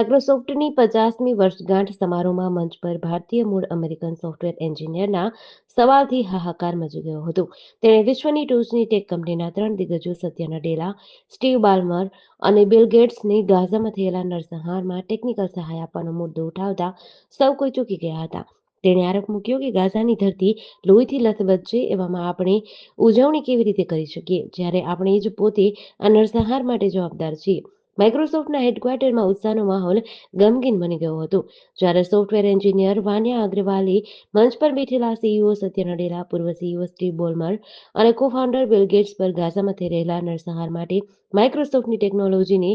માઇક્રોસોફ્ટની 50મી વર્ષગાંઠ સમારોહમાં મંચ પર ભારતીય મૂળ અમેરિકન સોફ્ટવેર એન્જિનિયરના સવાલથી હાહાકાર મચી ગયો હતો. તેણે વિશ્વની ટોચની ટેક કંપનીના 3 દિગ્ગજો સત્ય નડેલા, સ્ટીવ બાલ્મર અને બિલ ગેટ્સની ગાઝામાં થયેલા નરસંહારમાં ટેકનિકલ સહાય આપવાનો મુદ્દો ઉઠાવતા સૌ કોઈ ચોંકી ગયા હતા. તેણે આરોપ મૂક્યો કે ગાઝાની ધરતી લોહીથી લથબથ છે. એવામાં આપણે ઉજવણી કેવી રીતે કરી શકીએ, જ્યારે આપણે જ પોતે આ નરસંહાર માટે જવાબદાર છીએ. માઇક્રોસોફ્ટના હેડક્વાર્ટરમાં ઉત્સાહનો માહોલ ગમગીન બની ગયો હતો, જ્યારે સોફ્ટવેર એન્જિનિયર વાન્યા અગ્રવાલે મંચ પર બેઠેલા સીઈઓ સત્ય નડેલા, પૂર્વ સીઈઓ સ્ટીવ બોલમર અને co-founder બિલ ગેટ્સ પર ગાઝામાં થઈ રહેલા નરસંહાર માટે માઇક્રોસોફ્ટની ટેકનોલોજીને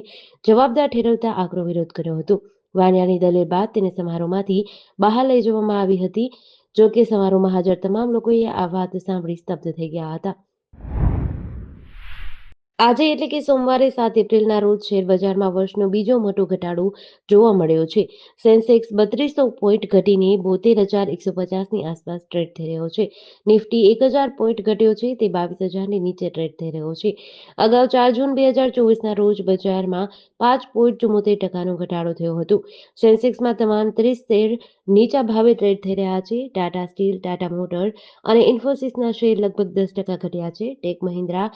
જવાબદાર ઠેરવતા આકરો વિરોધ કર્યો હતો. વાન્યાની દલીલ બાદ તેને સમારોહમાંથી બહાર લઈ જવામાં આવી હતી. જો કે સમારોહમાં હાજર તમામ લોકોએ આ વાત સાંભળી સ્તબ્ધ થઈ ગયા હતા. આજે એટલે કે સોમવારે 7 એપ્રિલના રોજ શેર બજારમાં વર્ષનો બીજો મોટો ઘટાડો જોવા મળ્યો છે. સેન્સેક્સ 3200 પોઈન્ટ ઘટીને 72,150ની આસપાસ ટ્રેડ થઈ રહ્યો છે. નિફ્ટી 1000 પોઈન્ટ ઘટ્યો છે, તે 22,000ની નીચે ટ્રેડ થઈ રહ્યો છે. અગાઉ 4 જૂન 2024ના રોજ બજારમાં 5.74% ઘટાડો થયો હતો. સેન્સેક્સમાં તમામ 30 શેર નીચા ભાવે ટ્રેડ થઈ રહ્યા છે. ટાટા સ્ટીલ, ટાટા મોટર અને ઇન્ફોસિસના શેર લગભગ 10% ઘટ્યા છે. ટેક મહિન્દ્રા,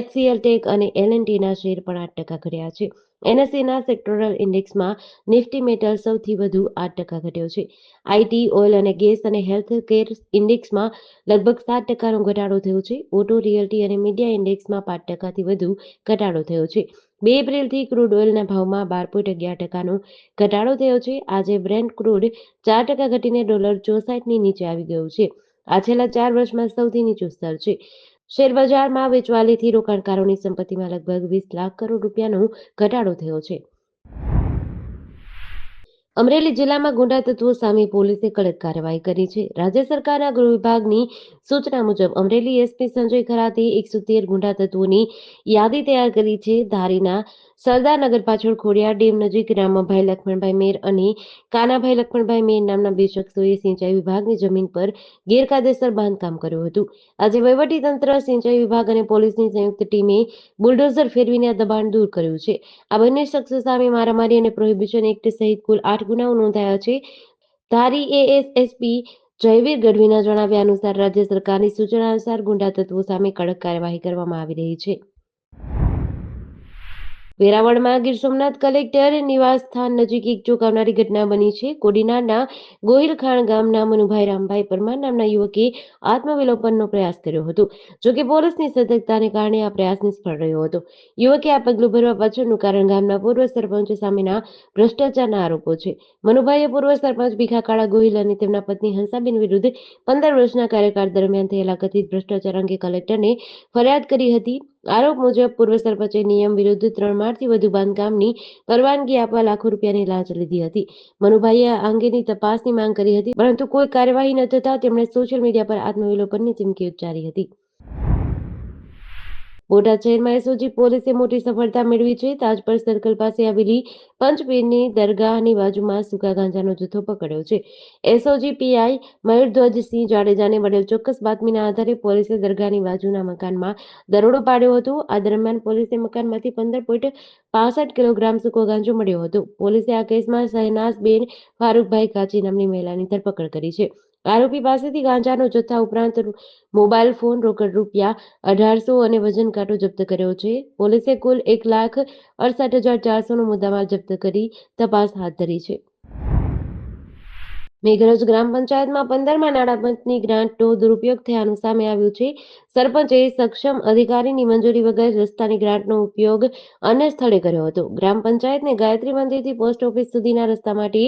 એચસીએલ ટેક અને એલ&ટીના શેર પણ 8% ઘટ્યા છે. એનએસસીના સેક્ટોરલ ઇન્ડેક્સમાં નિફ્ટી મેટલ સૌથી વધુ 8% ઘટ્યો છે. આઈટી, ઓઇલ અને ગેસ અને હેલ્થકેર ઇન્ડેક્સમાં લગભગ 7%નો ઘટાડો થયો છે. ઓટો, રિયલ્ટી અને મીડિયા ઇન્ડેક્સમાં 5%થી વધુ ઘટાડો થયો છે. 2 એપ્રિલથી ક્રૂડ ઓઇલના ભાવમાં 12.11%નો ઘટાડો થયો છે. આજે બ્રેન્ટ ક્રૂડ 4% ઘટીને $64ની નીચે આવી ગયું છે. આ છેલ્લા 4 વર્ષમાં સૌથી નીચું સ્તર છે. શેર બજારમાં વેચવાલીથી રોકાણકારોની સંપત્તિમાં લગભગ 20 લાખ કરોડ રૂપિયાનો ઘટાડો થયો છે. અમરેલી જિલ્લામાં ગુંડા તત્વો સામે પોલીસે કડક કાર્યવાહી કરી છે. રાજ્ય સરકારના ગૃહ વિભાગની સૂચના મુજબ અમરેલી એસપી સંજય ખરાતે 113 ગુંડા તત્વોની યાદી તૈયાર કરી છે. ધારીના સરદારનગર પાછળ ખોડિયાર ડેમ નજીક રામભાઈ લક્ષ્મણભાઈ મેર અને કાનાભાઈ લક્ષ્મણભાઈ મેર નામના 2 શખ્સોએ સિંચાઈ વિભાગની જમીન પર ગેરકાયદેસર બાંધકામ કર્યું હતું. આજે વહીવટીતંત્ર, સિંચાઈ વિભાગ અને પોલીસની સંયુક્ત ટીમે બુલડોઝર ફેરવીને આ દબાણ દૂર કર્યું છે. આ બંને શખ્સો સામે મારામારી અને પ્રોહિબિશન એક્ટ સહિત કુલ 8 ગુનાઓ નોંધાયા છે. ધારી એએસપી જયવીર ગઢવીના જણાવ્યા અનુસાર રાજ્ય સરકારની સૂચના અનુસાર ગુંડા તત્વો સામે કડક કાર્યવાહી કરવામાં આવી રહી છે. વેરાવળમાં ગીર સોમનાથ કલેક્ટર નિવાસસ્થાન નજીક એક ચોંકાવનારી ઘટના બની છે. કોડીનારના ગોહિલખાણ ગામના મનુભાઈ રામભાઈ પરમાર નામના યુવકે આત્મવિલોપનનો પ્રયાસ કર્યો હતો. જોકે પોલીસની સતર્કતાને કારણે આ પ્રયાસ નિષ્ફળ રહ્યો હતો. યુવકે આ પગલું ભરવા પાછળનું કારણ ગામના પૂર્વ સરપંચ સામેના ભ્રષ્ટાચારના આરોપો છે. મનુભાઈએ પૂર્વ સરપંચ ભીખાકાળા ગોહિલ અને તેમના પત્ની હંસાબેન વિરુદ્ધ 15 વર્ષના કાર્યકાળ દરમિયાન થયેલા કથિત ભ્રષ્ટાચાર અંગે કલેક્ટરને ફરિયાદ કરી હતી. આરોપ મુજબ પૂર્વ સરપંચે નિયમ વિરુદ્ધ 3 માળથી વધુ બાંધકામની પરવાનગી આપવા લાખો રૂપિયાની લાંચ લીધી હતી. મનુભાઈએ આ અંગેની તપાસની માંગ કરી હતી, પરંતુ કોઈ કાર્યવાહી ન થતાં તેમણે સોશિયલ મીડિયા પર આત્મવિલોપનની ચીમકી ઉચ્ચારી હતી. બોટાદ શહેરમાં એસઓજી પોલીસે મોટી સફળતા મેળવી છે. તાજપર સર્કલ પાસે આવેલી પંચપીરની દરગાહની બાજુમાં સૂકા ગાંજાનો જથ્થો પકડ્યો છે. એસઓજી પીઆઈ મયુરધ્વજસિંહ જાડેજાને મળેલ ચોક્કસ બાતમીના આધારે પોલીસે દરગાહની બાજુના મકાનમાં દરોડો પાડ્યો હતો. આ દરમિયાન પોલીસે મકાનમાંથી 15.65 કિલોગ્રામ સૂકો ગાંજો મળ્યો હતો. પોલીસે આ કેસમાં શહેનાઝબેન ફારૂકભાઈ કાચી નામની મહિલાની ધરપકડ કરી છે. આરોપી પાસેથી ગાંજાનો જથ્થા ઉપરાંત મોબાઈલ ફોન, રોકડ રૂપિયા 1800 અને વજન કાંટો જપ્ત કર્યો છે. પોલીસે કુલ 1,68,400નો મુદ્દામાલ જપ્ત કરી તપાસ હાથ ધરી છે. મેઘરજ ગ્રામ પંચાયતમાં 15મા નાણાં પંચની ગ્રાન્ટનો દુરુપયોગ થયાનું સામે આવ્યું છે. સરપંચે સક્ષમ અધિકારીની મંજૂરી વગર રસ્તાની ગ્રાન્ટનો ઉપયોગ અન્ય સ્થળે કર્યો હતો. ગ્રામ પંચાયતને ગાયત્રી મંદિરથી પોસ્ટ ઓફિસ સુધીના રસ્તા માટે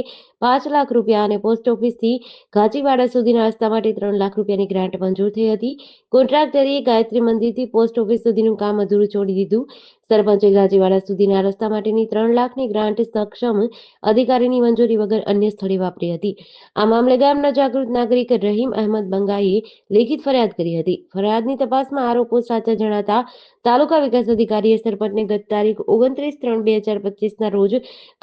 5 લાખ રૂપિયા અને પોસ્ટ ઓફિસથી ઘાંચીવાડા સુધીના રસ્તા માટે 3 લાખ રૂપિયાની ગ્રાન્ટ મંજૂર થઈ હતી. કોન્ટ્રાક્ટરે ગાયત્રી મંદિરથી પોસ્ટ ઓફિસ સુધીનું કામ અધૂરું છોડી દીધું. સરપંચે ઘાંચીવાડા સુધીના રસ્તા માટેની 3 લાખની ગ્રાન્ટ સક્ષમ અધિકારીની મંજૂરી વગર અન્ય સ્થળે વાપરી હતી. આ મામલે ગામના જાગૃત નાગરિક રહીમ અહેમદ બંગાઈએ લેખિત ફરિયાદ કરી હતી. ફરિયાદની તપાસમાં આરોપો સાચા જણાતા તાલુકા વિકાસ અધિકારીએ સરપંચને ગત તારીખ 29/3/2025ના રોજ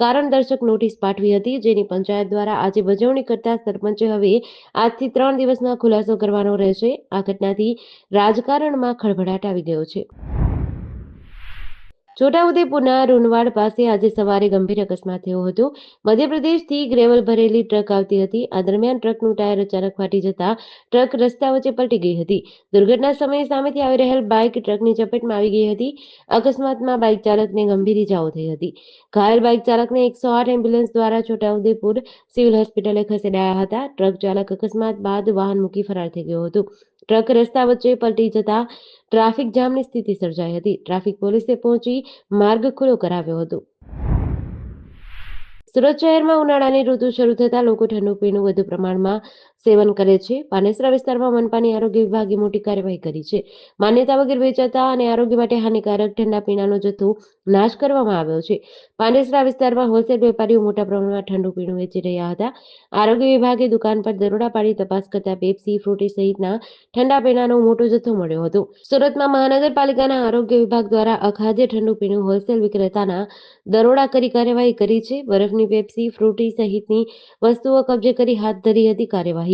કારણદર્શક નોટિસ પાઠવી હતી, જેની પંચાયત દ્વારા આજે બજવણી કરતા સરપંચે હવે આજથી 3 દિવસમાં ખુલાસો કરવાનો રહેશે. આ ઘટનાથી રાજકારણમાં ખળભળાટ આવી ગયો છે. છોટાઉદેપુરના રૂનવાડ પાસે આજે સવારે ગંભીર અકસ્માત થયો હતો. મધ્યપ્રદેશથી ગ્રેવલ ભરેલી ટ્રક આવતી હતી. આ દરમિયાન ટ્રકનું ટાયર અચાનક ફાટી જતા ટ્રક રસ્તા વચ્ચે પલટી ગઈ હતી. દુર્ઘટના સમયે સામેથી આવી રહેલ બાઇક ટ્રકની ચપેટમાં આવી ગઈ હતી. અકસ્માતમાં બાઇક ચાલકને ગંભીર ઇજાઓ થઈ હતી. ઘાયલ બાઇક ચાલકને 108 એમ્બ્યુલન્સ દ્વારા છોટાઉદેપુર સિવિલ હોસ્પિટલે ખસેડાયા હતા. ટ્રક ચાલક અકસ્માત બાદ વાહન મૂકી ફરાર થઈ ગયો હતો. ટ્રક રસ્તા વચ્ચે પલટી જતા ટ્રાફિક જામની સ્થિતિ સર્જાઈ હતી. ટ્રાફિક પોલીસે પહોંચી માર્ગ ખુલ્લો કરાવ્યો હતો. સુરત શહેરમાં ઉનાળાની ઋતુ શરૂ થતાં લોકો ઠંડુ પીણું વધુ પ્રમાણમાં સેવન કરે છે. પાનેસરા વિસ્તારમાં મનપાની આરોગ્ય વિભાગે મોટી કાર્યવાહી કરી છે. માન્યતા વગર વેચાતા અને આરોગ્ય માટે હાનિકારક ઠંડા પીણાનો જથ્થો નાશ કરવામાં આવ્યો છે. પાનેસરા વિસ્તારમાં હોલસેલ વેપારીઓ મોટા પ્રમાણમાં ઠંડુ પીણું વેચી રહ્યા હતા. આરોગ્ય વિભાગે દુકાન પર દરોડા પાડી તપાસ કરતા પેપ્સી, ફ્રૂટી સહિતના ઠંડા પીણાનો મોટો જથ્થો મળ્યો હતો. સુરતમાં મહાનગરપાલિકાના આરોગ્ય વિભાગ દ્વારા અખાદ્ય ઠંડુ પીણું હોલસેલ વિક્રેતાના દરોડા કરી કાર્યવાહી કરી છે. બરફની પેપ્સી, ફ્રૂટી સહિતની વસ્તુઓ કબજે કરી હાથ ધરી હતી કાર્યવાહી.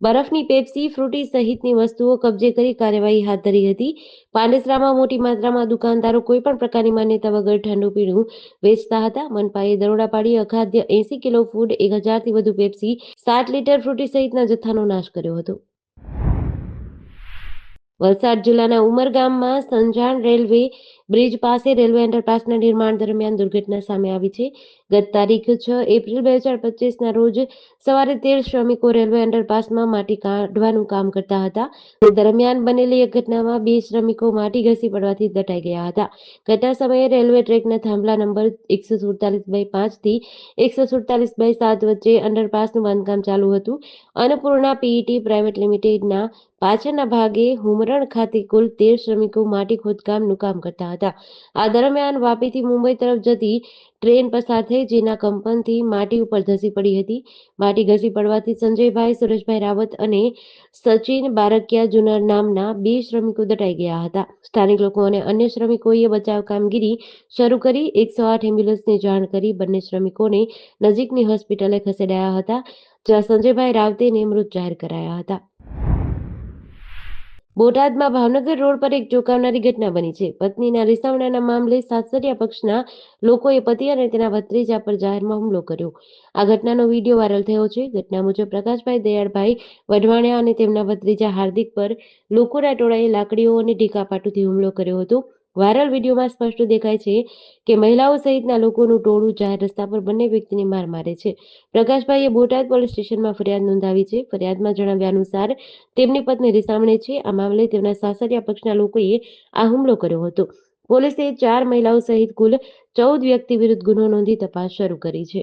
બરફની પેપ્સી, ફ્રૂટી સહિતની વસ્તુઓ કબજે કરી કાર્યવાહી હાથ ધરી હતી. પાંડેસરામાં મોટી માત્રામાં દુકાનદારો કોઈપણ પ્રકારની માન્યતા વગર ઠંડુ પીણું વેચતા હતા. મનપાએ દરોડા પાડી અખાદ્ય 80 કિલો ફૂડ, 1000થી વધુ પેપ્સી, 7 લીટર ફ્રૂટી સહિતના જથ્થાનો નાશ કર્યો હતો. વલસાડ જિલ્લાના ઉમરગામમાં સંજાણ રેલવે બ્રિજ પાસે રેલવે અંડરપાસના નિર્માણ દરમિયાન દુર્ઘટના સામે આવી છે. ગત તારીખ 6 એપ્રિલ 2025ના રોજ સવારે 13 શ્રમિકો રેલવે અંડરપાસમાં માટી કાઢવાનું કામ કરતા હતા. તે દરમિયાન બનેલી એક ઘટનામાં 2 શ્રમિકો માટી ઘસી પડવાથી દટાઈ ગયા હતા. ઘટના સમયે રેલવે ટ્રેકના થાંભલા નંબર 147/5 થી 147/7 વચ્ચે અંડરપાસનું બાંધકામ ચાલુ હતું. અન્નપૂર્ણા પીઈટી પ્રાઇવેટ લિમિટેડના પાછળના ભાગે હુમરણ ખાતે કુલ 13 શ્રમિકો માટી ખોદકામનું કામ કરતા હતા. આ દરમિયાન વાપીથી મુંબઈ તરફ જતી ટ્રેન પસાર થઈ, જેના કંપનથી માટી ઉપર ધસી પડી હતી. માટી ઘસી પડવાથી સંજયભાઈ સુરેશભાઈ રાવત અને સચિન બારકિયા જુનર નામના 2 શ્રમિકો દટાઈ ગયા હતા. સ્થાનિક લોકો અને અન્ય શ્રમિકોએ બચાવ કામગીરી શરૂ કરી 108 એમ્બ્યુલન્સને જાણ કરી બંને શ્રમિકોને નજીકની હોસ્પિટલે ખસેડાયા હતા, જ્યાં સંજયભાઈ રાવતેને મૃત જાહેર કરાયા હતા. બોટાદમાં ભાવનગર રોડ પર એક ચોંકાવનારી ઘટના બની છે. પત્નીના રીસામણાના મામલે સાસરિયા પક્ષના લોકોએ પતિ અને તેના ભત્રીજા પર જાહેરમાં હુમલો કર્યો. આ ઘટનાનો વિડીયો વાયરલ થયો છે. ઘટના મુજબ પ્રકાશભાઈ દયાળભાઈ વઢવાણિયા અને તેમના ભત્રીજા હાર્દિક પર લોકોના ટોળાએ લાકડીઓ અને ઢીકાપાટુથી હુમલો કર્યો હતો. વાયરલ વિડીયોમાં સ્પષ્ટ દેખાય છે કે મહિલાઓ સહિતના લોકોનું ટોળું જાહેર રસ્તા પર બંને વ્યક્તિને માર મારે છે. પ્રકાશભાઈએ બોટાદ પોલીસ સ્ટેશનમાં ફરિયાદ નોંધાવી છે. ફરિયાદમાં જણાવ્યા અનુસાર તેમની પત્ની રીસામણે છે. આ મામલે તેમના સાસરિયા પક્ષના લોકોએ આ હુમલો કર્યો હતો. પોલીસે 4 મહિલાઓ સહિત કુલ 14 વ્યક્તિ વિરુદ્ધ ગુનો નોંધી તપાસ શરૂ કરી છે.